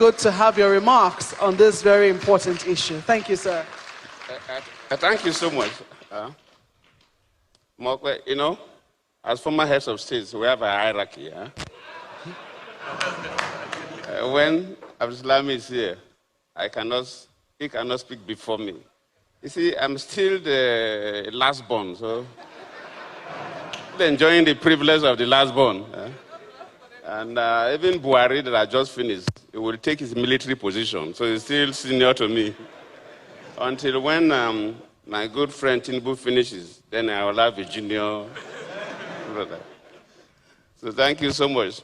Good to have your remarks on this very important issue. Thank you, sir. Thank you so much. You know, as former heads of states, we have a hierarchy. When Abdulsalam is here, he cannot speak before me. You see, I'm still the last born, so enjoying the privilege of the last born. And even Buhari that I just finished, he will take his military position, so he's still senior to me. Until when my good friend Tinubu finishes, then I will have a junior brother. So thank you so much.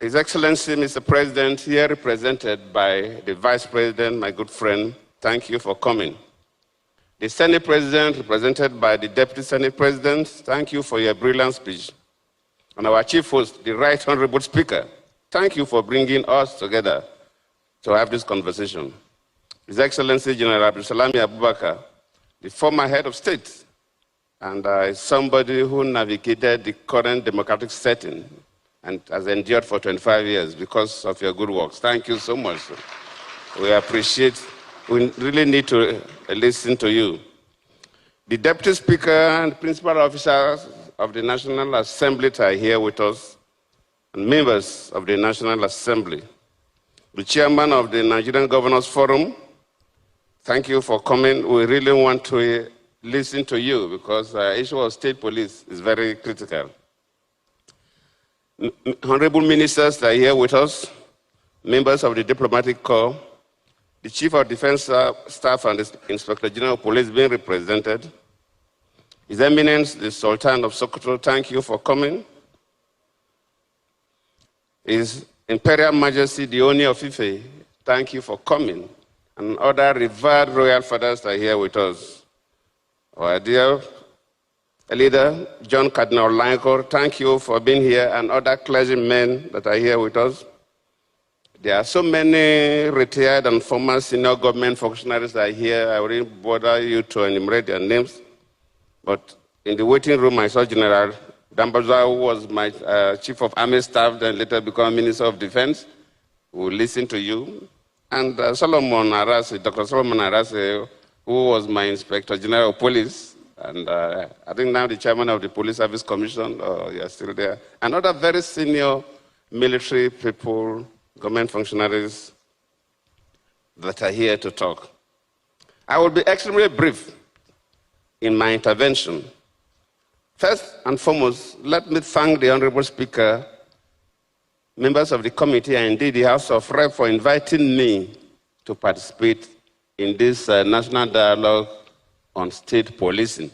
His Excellency, Mr. President, here represented by the Vice President, my good friend, thank you for coming. The Senate President, represented by the Deputy Senate President, thank you for your brilliant speech. And our Chief Host, the Right Honorable Speaker, thank you for bringing us together to have this conversation. His Excellency General Abdulsalam Abubakar, the former head of state, and somebody who navigated the current democratic setting and has endured for 25 years because of your good works. Thank you so much. We appreciate, we really need to listen to you. The Deputy Speaker and Principal Officers of the National Assembly are here with us, and members of the National Assembly. The Chairman of the Nigerian Governors Forum, thank you for coming. We really want to listen to you because the issue of state police is very critical. Honorable ministers are here with us, members of the diplomatic corps, the Chief of Defense Staff and the Inspector General of Police being represented. His Eminence, the Sultan of Sokoto, thank you for coming. His Imperial Majesty, the Oni of Ife, thank you for coming. And other revered royal fathers are here with us. Our dear leader, John Cardinal Lancor, thank you for being here, and other clergymen that are here with us. There are so many retired and former senior government functionaries that are here. I wouldn't bother you to enumerate their names. But in the waiting room, I saw General Dambaza, who was my Chief of Army Staff, then later became Minister of Defense, who will listen to you. And Solomon Arase, Dr. Solomon Arase, who was my Inspector General of Police. And I think now the chairman of the Police Service Commission, you're still there. And other very senior military people, government functionaries that are here to talk. I will be extremely brief in my intervention. First and foremost, let me thank the Honorable Speaker, members of the committee, and indeed the House of Rep for inviting me to participate in this national dialogue on state policing.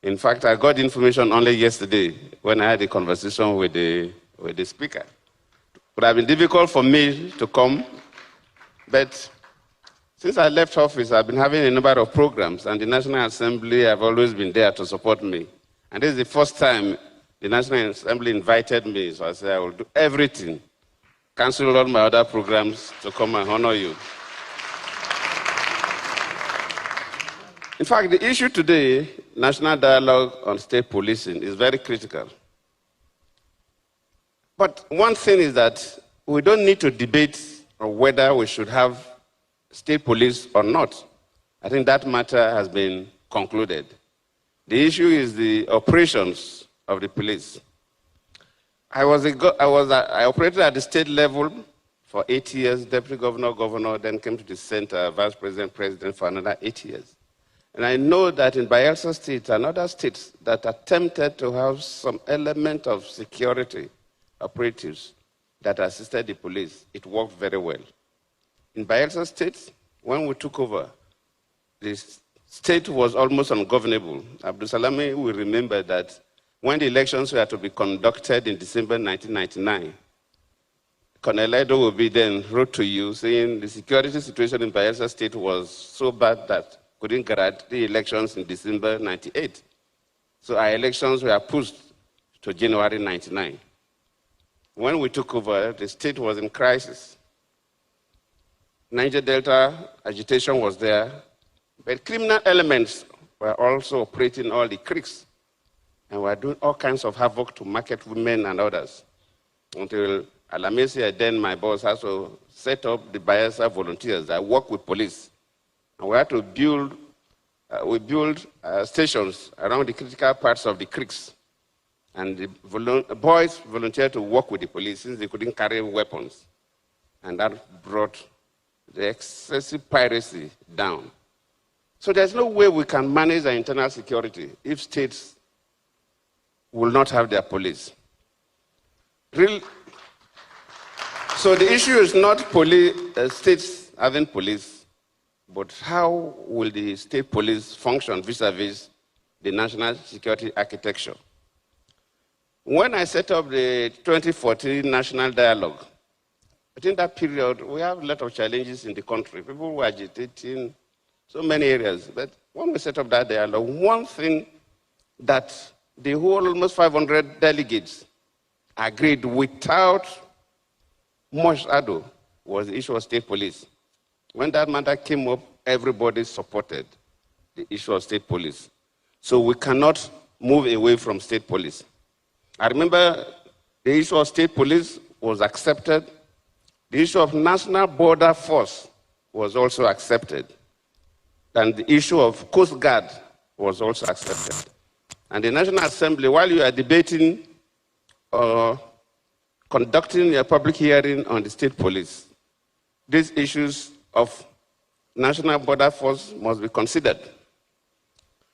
In fact, I got information only yesterday when I had a conversation with the speaker. It would have been difficult for me to come, but since I left office, I've been having a number of programs, and the National Assembly have always been there to support me. And this is the first time the National Assembly invited me, so I said I will do everything, cancel all my other programs to come and honor you. In fact, the issue today, national dialogue on state policing, is very critical. But one thing is that we don't need to debate on whether we should have state police or not. I think that matter has been concluded. The issue is the operations of the police. I operated at the state level for 8 years, deputy governor, then came to the center, vice president, president for another 8 years. And I know that in Bayelsa State and other states that attempted to have some element of security operatives that assisted the police, it worked very well. In Bayelsa State, when we took over, the state was almost ungovernable. Abdulsalami will remember that when the elections were to be conducted in December 1999, Colonel Edo will be then wrote to you saying the security situation in Bayelsa State was so bad that couldn't guarantee the elections in December 98. So our elections were pushed to January 99. When we took over, the state was in crisis. Niger Delta agitation was there, but criminal elements were also operating all the creeks and were doing all kinds of havoc to market women and others until Alamisi, then my boss, has to set up the Bayelsa volunteers that work with police. And we had to build, stations around the critical parts of the creeks. And the boys volunteered to work with the police since they couldn't carry weapons. And that brought the excessive piracy down. So there's no way we can manage our internal security if states will not have their police. So the issue is not states having police, but how will the state police function vis-a-vis the national security architecture? When I set up the 2014 National Dialogue, within that period, we have a lot of challenges in the country. People were agitating so many areas. But when we set up that dialogue, one thing that the whole almost 500 delegates agreed without much ado was the issue of state police. When that matter came up, everybody supported the issue of state police. So we cannot move away from state police. I remember the issue of state police was accepted. The issue of national border force was also accepted. And the issue of Coast Guard was also accepted. And the National Assembly, while you are debating or conducting a public hearing on the state police, these issues of national border force must be considered.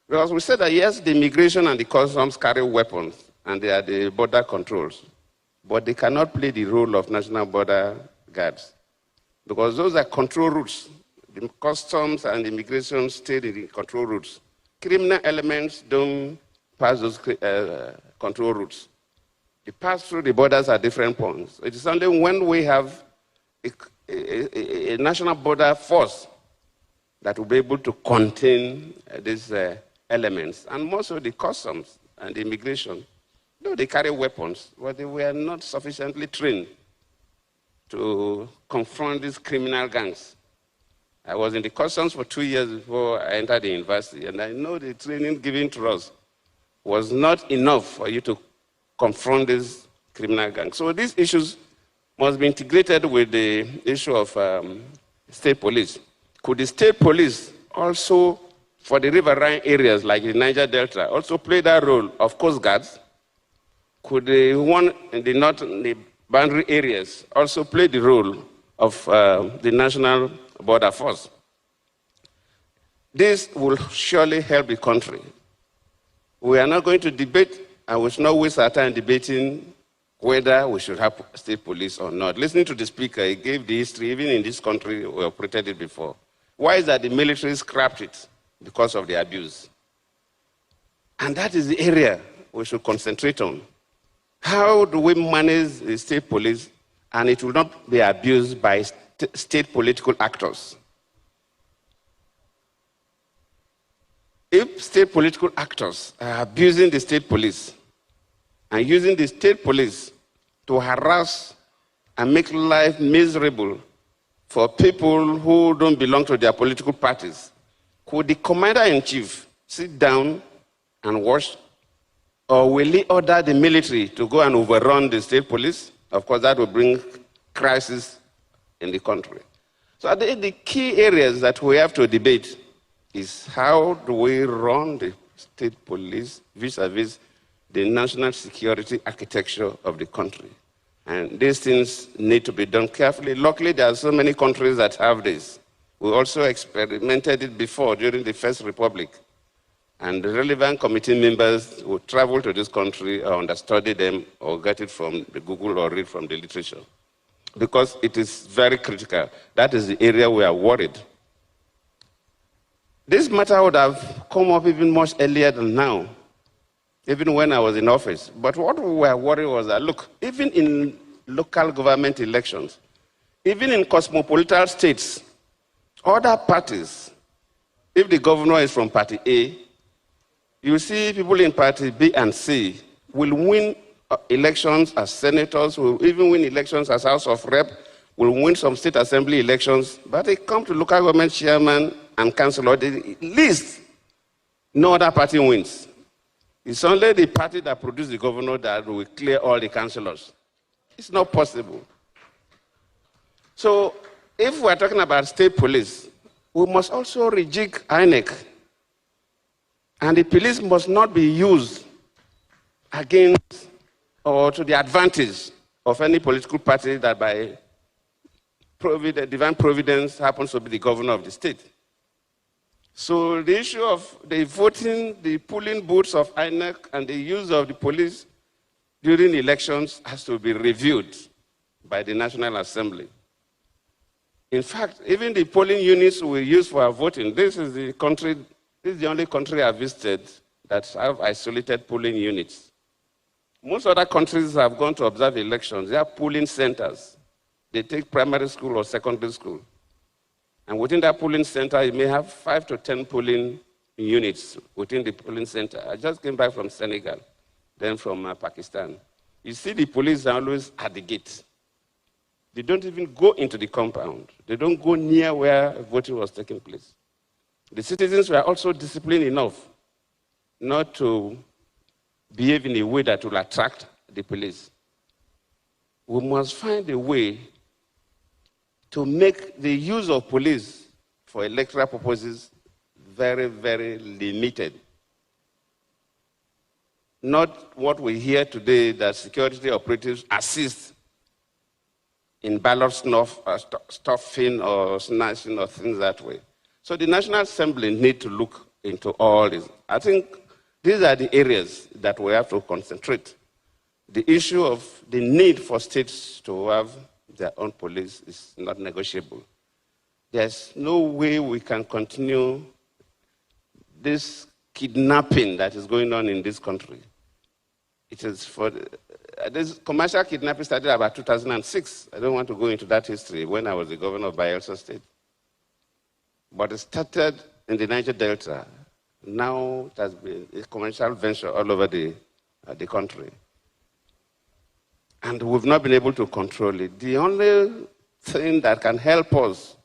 Because we said that yes, the immigration and the customs carry weapons, and they are the border controls, but they cannot play the role of national border guards, because those are control routes. The customs and immigration stay in the control routes. Criminal elements don't pass those control routes. They pass through the borders at different points. It is only when we have a national border force that will be able to contain these elements. And most of the customs and the immigration, though they carry weapons, but they were not sufficiently trained to confront these criminal gangs. I was in the customs for 2 years before I entered the university, and I know the training given to us was not enough for you to confront these criminal gangs. So these issues must be integrated with the issue of state police. Could the state police also, for the riverine areas like the Niger Delta, also play that role of coast guards? Could the one in the north, the boundary areas, also play the role of the national border force? This will surely help the country. We are not going to debate, and we should not waste our time debating whether we should have state police or not. Listening to the speaker, he gave the history. Even in this country, we operated it before. Why is that the military scrapped it? Because of the abuse. And that is the area we should concentrate on. How do we manage the state police and it will not be abused by state political actors? If state political actors are abusing the state police and using the state police to harass and make life miserable for people who don't belong to their political parties, could the commander-in-chief sit down and watch, or will he order the military to go and overrun the state police? Of course, that will bring crisis in the country. So the key areas that we have to debate is how do we run the state police vis-a-vis the national security architecture of the country. And these things need to be done carefully. Luckily, there are so many countries that have this. We also experimented it before during the First Republic. And the relevant committee members would travel to this country or understudy them or get it from the Google or read from the literature. Because it is very critical. That is the area we are worried. This matter would have come up even much earlier than now, even when I was in office. But what we were worried was that, look, even in local government elections, even in cosmopolitan states, other parties, if the governor is from party A, you see people in party B and C will win elections as senators, will even win elections as House of Rep, will win some state assembly elections, but they come to local government chairman and councillor, at least no other party wins. It's only the party that produced the governor that will clear all the councillors. It's not possible. So if we're talking about state police, we must also rejig INEC. And the police must not be used against or to the advantage of any political party that by divine providence happens to be the governor of the state. So the issue of the voting, the polling booths of INEC and the use of the police during elections has to be reviewed by the National Assembly. In fact, even the polling units we use for our voting, this is the only country I've visited that have isolated polling units. Most other countries have gone to observe elections. They have polling centers. They take primary school or secondary school. And within that polling center, you may have 5 to 10 polling units within the polling center. I just came back from Senegal, then from Pakistan. You see the police are always at the gate. They don't even go into the compound. They don't go near where voting was taking place. The citizens were also disciplined enough not to behave in a way that will attract the police. We must find a way to make the use of police for electoral purposes very, very limited. Not what we hear today, that security operatives assist in ballot stuffing or snatching or things that way. So the National Assembly need to look into all this. I think these are the areas that we have to concentrate. The issue of the need for states to have their own police is not negotiable. There's no way we can continue this kidnapping that is going on in this country. It is for this commercial kidnapping started about 2006. I don't want to go into that history when I was the governor of Bayelsa State. But it started in the Niger Delta. Now it has been a commercial venture all over the country. And we've not been able to control it. The only thing that can help us,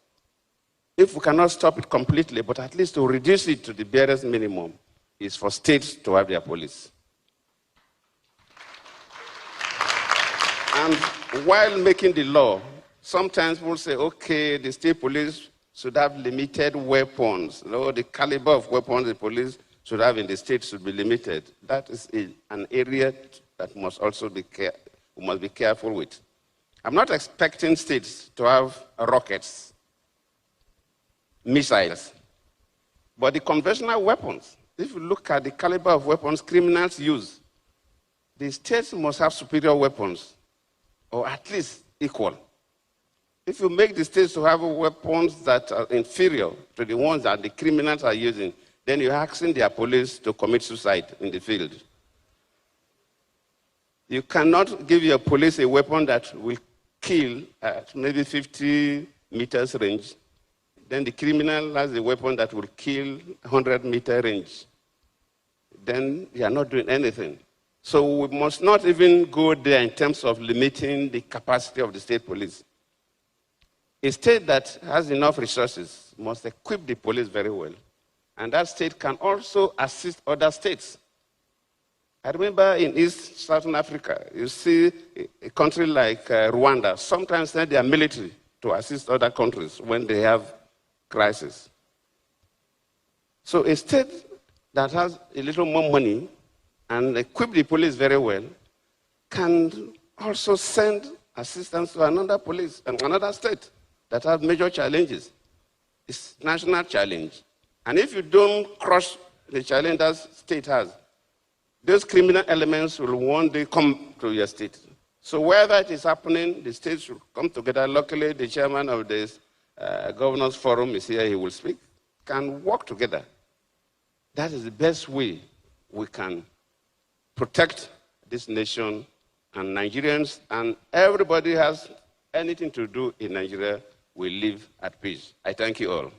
if we cannot stop it completely, but at least to reduce it to the barest minimum, is for states to have their police. And while making the law, sometimes we'll say, okay, the state police should have limited weapons. The caliber of weapons the police should have in the state should be limited. That is an area that must also be we must be careful with. I'm not expecting states to have rockets, missiles, but the conventional weapons, if you look at the caliber of weapons criminals use, the states must have superior weapons, or at least equal. If you make the states to have weapons that are inferior to the ones that the criminals are using, then you're asking their police to commit suicide in the field. You cannot give your police a weapon that will kill at maybe 50 meters range. Then the criminal has a weapon that will kill 100-meter range. Then you are not doing anything. So we must not even go there in terms of limiting the capacity of the state police. A state that has enough resources must equip the police very well. And that state can also assist other states. I remember in East Southern Africa, you see a country like Rwanda, sometimes send their military to assist other countries when they have crisis. So a state that has a little more money and equip the police very well can also send assistance to another police and another state that have major challenges. It's a national challenge. And if you don't crush the challenge that state has, those criminal elements will one day come to your state. So wherever it is happening, the states should come together. Luckily, the chairman of this governors forum is here, he will speak, can work together. That is the best way we can protect this nation and Nigerians, and everybody has anything to do in Nigeria will live at peace. I thank you all.